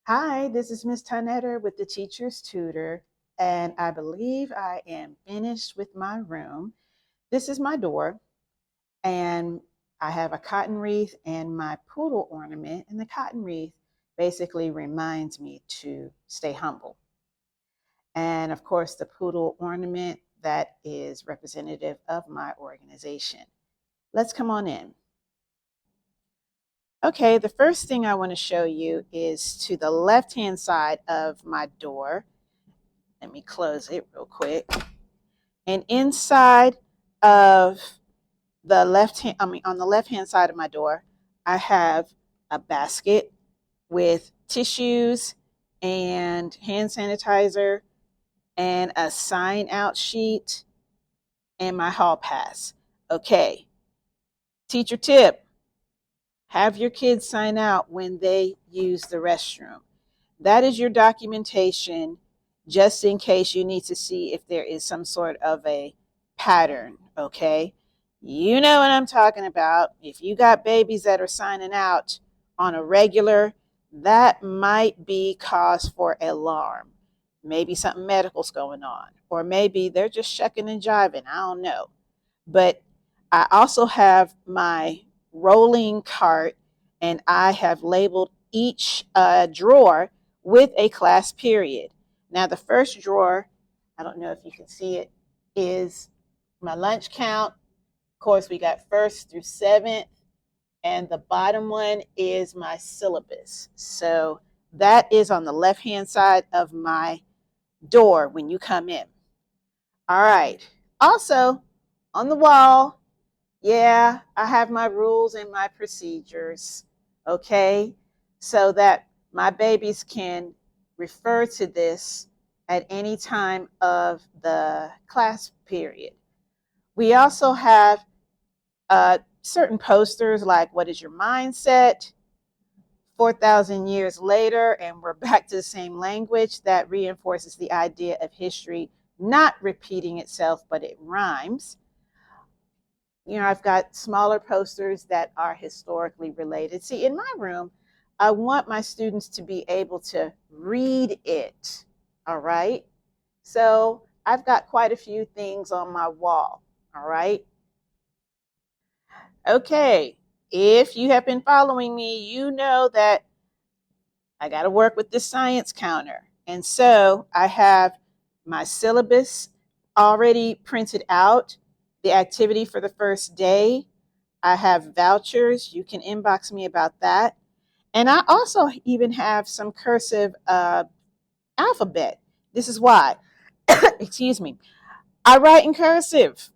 Hi, this is Miss Tonetter with the Teacher's Tutor, and I believe I am finished with my room. This is my door, and I have a cotton wreath and my poodle ornament, and the cotton wreath basically reminds me to stay humble. And of course, the poodle ornament that is representative of my organization. Let's come on in. Okay, the first thing I want to show you is to the left-hand side of my door. Let me close it real quick. And inside of the on the left hand side of my door, I have a basket with tissues and hand sanitizer and a sign out sheet and my hall pass. Okay, teacher tip, have your kids sign out when they use the restroom. That is your documentation just in case you need to see if there is some sort of a pattern, okay? You know what I'm talking about. If you got babies that are signing out on a regular, that might be cause for alarm. Maybe something medical's going on, or maybe they're just shucking and jiving. I don't know. But I also have my rolling cart, and I have labeled each drawer with a class period. Now, the first drawer, I don't know if you can see it, is my lunch count. Of course, we got first through seventh, and the bottom one is my syllabus. So that is on the left hand side of my door when you come in. All right. Also, on the wall, yeah, I have my rules and my procedures, okay? So that my babies can refer to this at any time of the class period. We also have certain posters like What is Your Mindset? 4,000 years later, and we're back to the same language that reinforces the idea of history not repeating itself, but it rhymes. You know, I've got smaller posters that are historically related. See, in my room, I want my students to be able to read it. All right. So I've got quite a few things on my wall. All right. Okay. If you have been following me, you know that I got to work with this science counter. And so I have my syllabus already printed out, the activity for the first day. I have vouchers. You can inbox me about that. And I also even have some cursive alphabet. This is why, excuse me, I write in cursive.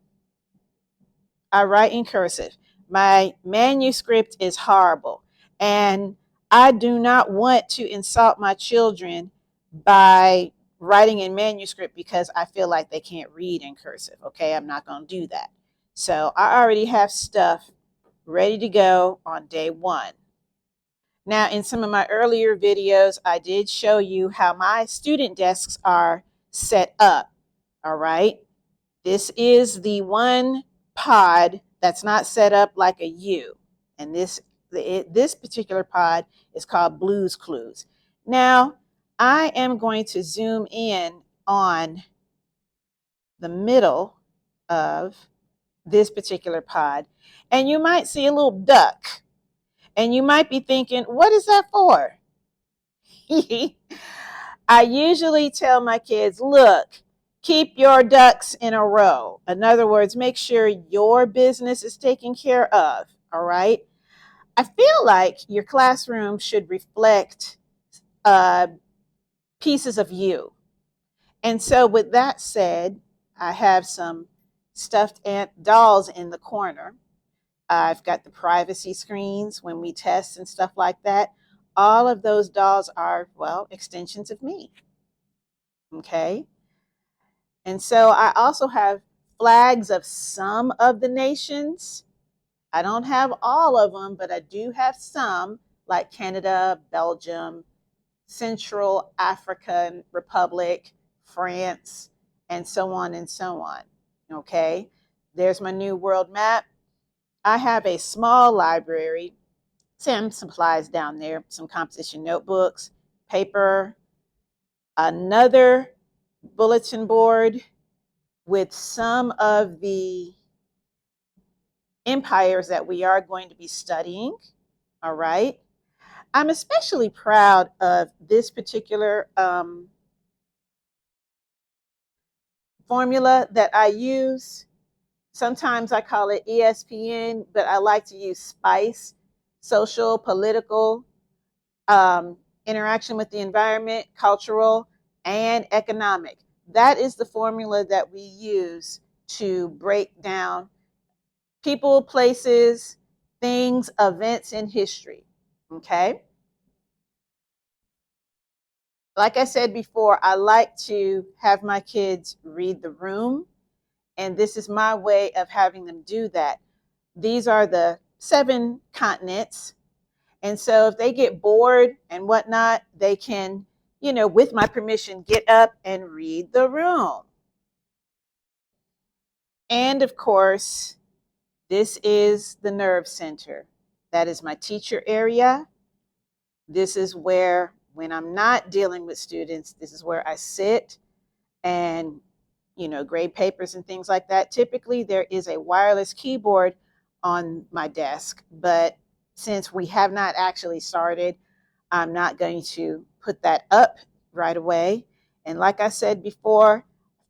I write in cursive. My manuscript is horrible. And I do not want to insult my children by writing in manuscript because I feel like they can't read in cursive. Okay, I'm not going to do that. So I already have stuff ready to go on day one. Now, in some of my earlier videos, I did show you how my student desks are set up. All right. This is the one pod that's not set up like a U. And this particular pod is called Blues Clues. Now, I am going to zoom in on the middle of this particular pod, and you might see a little duck. And you might be thinking, what is that for? I usually tell my kids, look, keep your ducks in a row. In other words, make sure your business is taken care of. All right. I feel like your classroom should reflect uh, pieces of you. And so, with that said, I have some stuffed ant dolls in the corner. I've got the privacy screens when we test and stuff like that. All of those dolls are, well, extensions of me. Okay. And so I also have flags of some of the nations. I don't have all of them, but I do have some, like Canada, Belgium, Central African Republic, France, and so on and so on. Okay. There's my new world map. I have a small library, some supplies down there, some composition notebooks, paper, another bulletin board with some of the empires that we are going to be studying. All right. I'm especially proud of this particular formula that I use. Sometimes I call it ESPN, but I like to use SPICE, social, political, interaction with the environment, cultural, and economic. That is the formula that we use to break down people, places, things, events in history. Okay. Like I said before, I like to have my kids read the room, and this is my way of having them do that. These are the 7 continents. And so if they get bored and whatnot, they can, with my permission, get up and read the room. And of course, this is the nerve center. That is my teacher area. This is where, when I'm not dealing with students, this is where I sit and grade papers and things like that. Typically, there is a wireless keyboard on my desk, but since we have not actually started, I'm not going to put that up right away. And like I said before,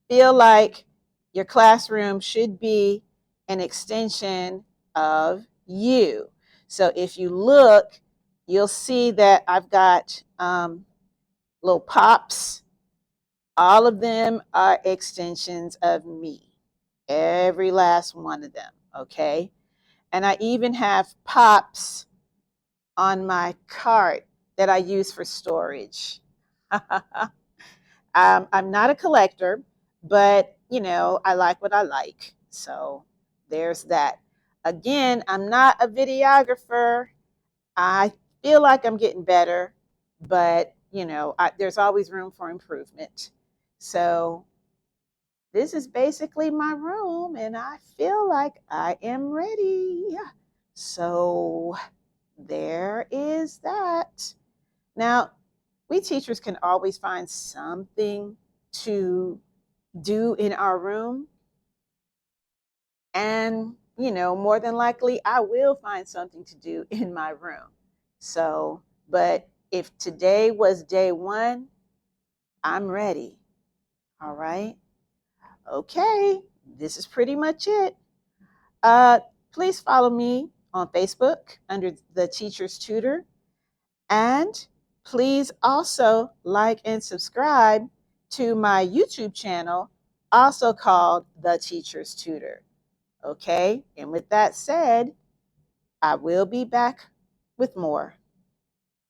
feel like your classroom should be an extension of you. So if you look, you'll see that I've got little pops. All of them are extensions of me, every last one of them, okay? And I even have pops on my cart that I use for storage. I'm not a collector, but I like what I like. So there's that. Again, I'm not a videographer. I feel like I'm getting better, but there's always room for improvement. So this is basically my room, and I feel like I am ready. So there is that. Now, we teachers can always find something to do in our room. And, more than likely, I will find something to do in my room. So, but if today was day 1, I'm ready. All right. Okay. This is pretty much it. Please follow me on Facebook under The Teacher's Tutor. And please also like and subscribe to my YouTube channel, also called The Teacher's Tutor. Okay, and with that said, I will be back with more.